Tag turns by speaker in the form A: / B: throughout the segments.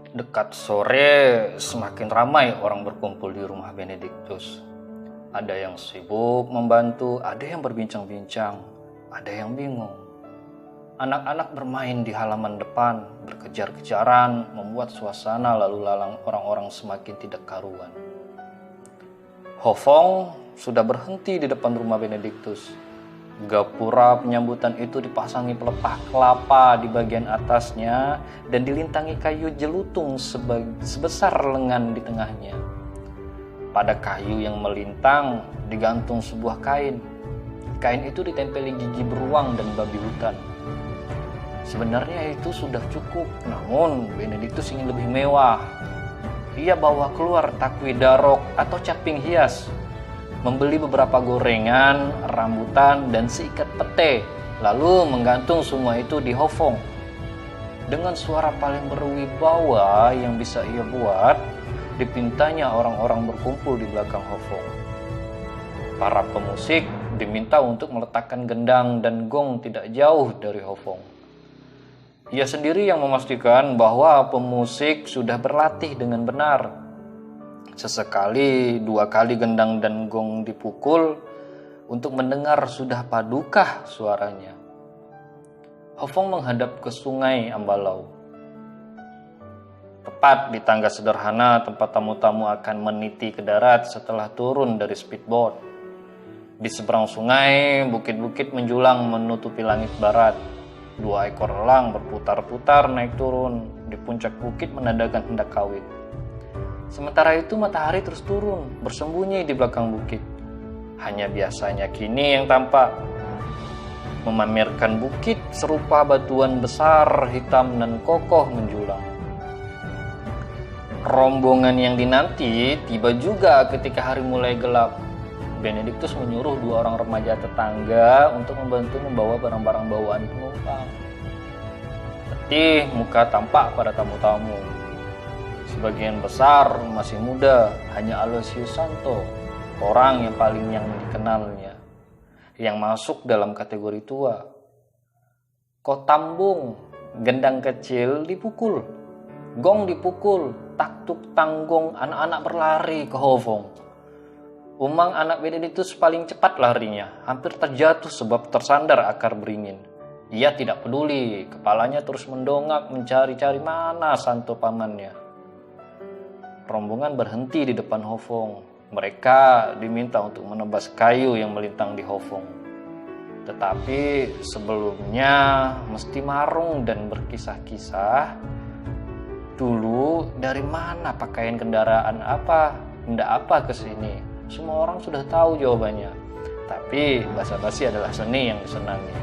A: Dekat sore, semakin ramai orang berkumpul di rumah Benediktus. Ada yang sibuk membantu, ada yang berbincang-bincang, ada yang bingung. Anak-anak bermain di halaman depan, berkejar-kejaran, membuat suasana lalu lalang orang-orang semakin tidak karuan. Hofong sudah berhenti di depan rumah Benediktus. Gapura penyambutan itu dipasangi pelepah kelapa di bagian atasnya dan dilintangi kayu jelutung sebesar lengan di tengahnya. Pada kayu yang melintang digantung sebuah kain. Kain itu ditempeli gigi beruang dan babi hutan. Sebenarnya itu sudah cukup, namun Benediktus ingin lebih mewah. Ia bawa keluar takwi darok atau caping hias, membeli beberapa gorengan, rambutan, dan seikat pete, lalu menggantung semua itu di Hofong. Dengan suara paling berwibawa yang bisa ia buat, dipintanya orang-orang berkumpul di belakang Hofong. Para pemusik diminta untuk meletakkan gendang dan gong tidak jauh dari Hofong. Ia sendiri yang memastikan bahwa pemusik sudah berlatih dengan benar. Sesekali, 2 kali gendang dan gong dipukul untuk mendengar sudah padukah suaranya. Hofong menghadap ke sungai Ambalau. Tepat di tangga sederhana tempat tamu-tamu akan meniti ke darat setelah turun dari speedboat. Di seberang sungai, bukit-bukit menjulang menutupi langit barat. 2 ekor elang berputar-putar naik turun di puncak bukit menandakan hendak kawin. Sementara itu matahari terus turun, bersembunyi di belakang bukit. Hanya biasanya kini yang tampak, memamerkan bukit serupa batuan besar, hitam dan kokoh menjulang. Rombongan yang dinanti tiba juga ketika hari mulai gelap. Benediktus menyuruh 2 orang remaja tetangga untuk membantu membawa barang-barang bawaan penumpang. Letih muka tampak pada tamu-tamu. Sebagian besar masih muda, hanya Aloysius Santo, orang yang paling yang dikenalnya, yang masuk dalam kategori tua. Kotambung, gendang kecil dipukul, gong dipukul, taktuk tanggong, anak-anak berlari ke Hofong. Umang anak Benediktus paling cepat larinya, hampir terjatuh sebab tersandar akar beringin. Ia tidak peduli, kepalanya terus mendongak mencari-cari mana Santo pamannya. Rombongan berhenti di depan Hofong. Mereka diminta untuk menebas kayu yang melintang di Hofong. Tetapi sebelumnya mesti marung dan berkisah-kisah. Dulu dari mana pakaian kendaraan apa, hendak apa ke sini? Semua orang sudah tahu jawabannya. Tapi basa-basi adalah seni yang disenangi.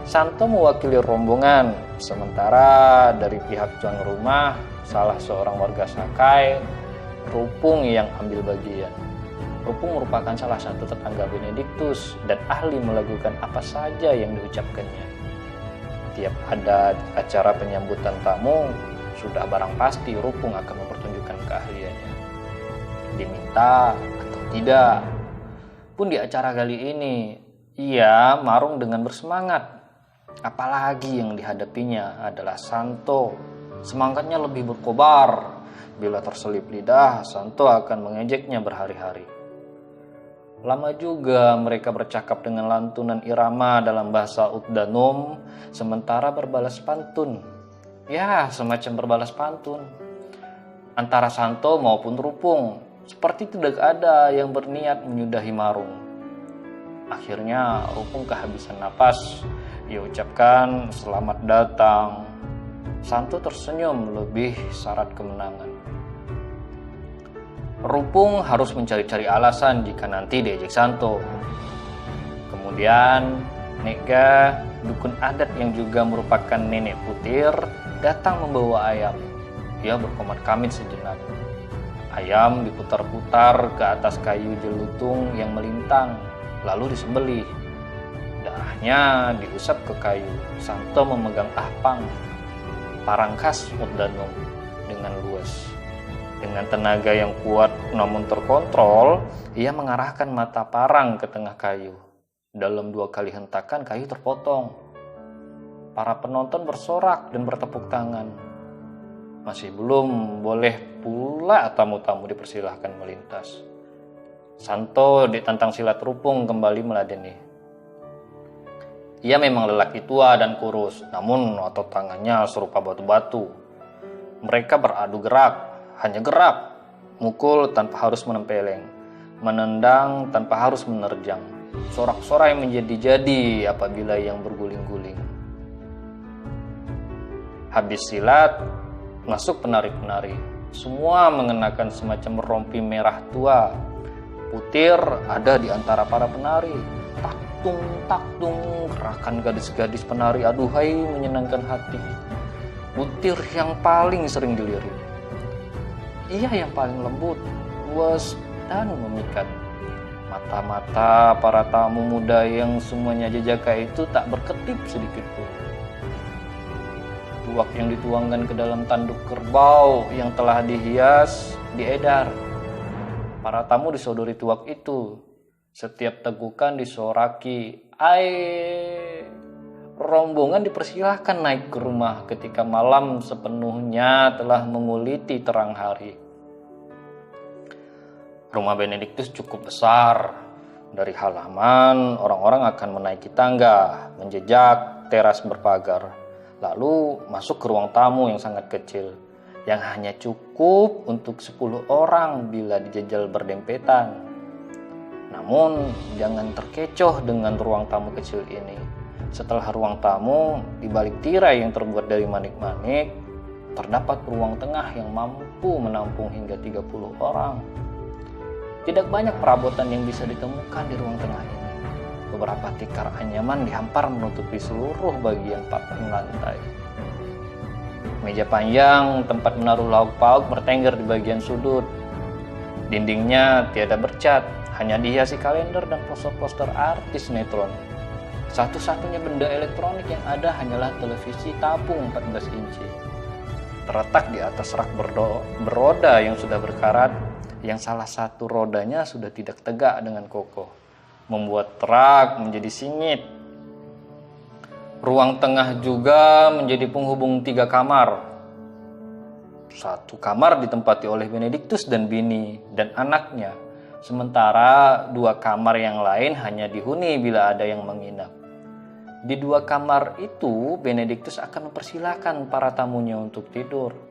A: Santo mewakili rombongan, sementara dari pihak tuan rumah, salah seorang warga Sakai, Rupung yang ambil bagian. Rupung merupakan salah satu tetangga Benediktus dan ahli melakukan apa saja yang diucapkannya. Tiap ada acara penyambutan tamu, sudah barang pasti Rupung akan mempertunjukkan keahliannya. Diminta atau tidak, pun di acara kali ini, ia marung dengan bersemangat. Apalagi yang dihadapinya adalah Santo. Semangatnya lebih berkobar. Bila terselip lidah, Santo akan mengejeknya berhari-hari. Lama juga mereka bercakap dengan lantunan irama dalam bahasa Utdanum, sementara berbalas pantun. Ya, semacam berbalas pantun. Antara Santo maupun Rupung, seperti tidak ada yang berniat menyudahi marung. Akhirnya Rupung kehabisan napas. Ia ucapkan selamat datang. Santo tersenyum lebih syarat kemenangan. Rupung harus mencari-cari alasan jika nanti diejek Santo. Kemudian Nega, dukun adat yang juga merupakan nenek putir, datang membawa ayam. Ia berkomat-kamit sejenak. Ayam diputar-putar ke atas kayu jelutung yang melintang, lalu disembelih. Darahnya diusap ke kayu. Santo memegang ahpang, parang khas Utdanum, dengan luas. Dengan tenaga yang kuat namun terkontrol, ia mengarahkan mata parang ke tengah kayu. Dalam 2 kali hentakan, kayu terpotong. Para penonton bersorak dan bertepuk tangan. Masih belum boleh pula tamu-tamu dipersilahkan melintas. Santo ditantang silat rupung kembali meladeni. Ia memang lelaki tua dan kurus, namun otot tangannya serupa batu-batu. Mereka beradu gerak, hanya gerak, mukul tanpa harus menempeleng, menendang tanpa harus menerjang. Sorak-sorai menjadi-jadi apabila yang berguling-guling. Habis silat, masuk penari-penari. Semua mengenakan semacam rompi merah tua. Putir ada di antara para penari. Taktung, taktung, gerakan gadis-gadis penari aduhai menyenangkan hati. Putir yang paling sering dilirik. Ia yang paling lembut, luas, dan memikat. Mata-mata para tamu muda yang semuanya jejaka itu tak berkedip sedikit pun. Tuak yang dituangkan ke dalam tanduk kerbau yang telah dihias diedar. Para tamu disodori tuak itu. Setiap tegukan disoraki. Rombongan dipersilahkan naik ke rumah ketika malam sepenuhnya telah menguliti terang hari. Rumah Benediktus cukup besar. Dari halaman, orang-orang akan menaiki tangga, menjejak teras berpagar, lalu masuk ke ruang tamu yang sangat kecil, yang hanya cukup untuk 10 orang bila dijajal berdempetan. Namun, jangan terkecoh dengan ruang tamu kecil ini. Setelah ruang tamu, di balik tirai yang terbuat dari manik-manik, terdapat ruang tengah yang mampu menampung hingga 30 orang. Tidak banyak perabotan yang bisa ditemukan di ruang tengah ini. Beberapa tikar anyaman dihampar menutupi seluruh bagian papan lantai. Meja panjang tempat menaruh lauk pauk bertengger di bagian sudut. Dindingnya tiada bercat, hanya dihiasi kalender dan poster-poster artis sinetron. Satu-satunya benda elektronik yang ada hanyalah televisi tabung 14 inci. Terletak di atas rak beroda yang sudah berkarat, yang salah satu rodanya sudah tidak tegak dengan kokoh, membuat rak menjadi singit. Ruang tengah juga menjadi penghubung 3 kamar. Satu kamar ditempati oleh Benediktus dan bini dan anaknya, sementara 2 kamar yang lain hanya dihuni bila ada yang menginap. Di 2 kamar itu, Benediktus akan mempersilahkan para tamunya untuk tidur.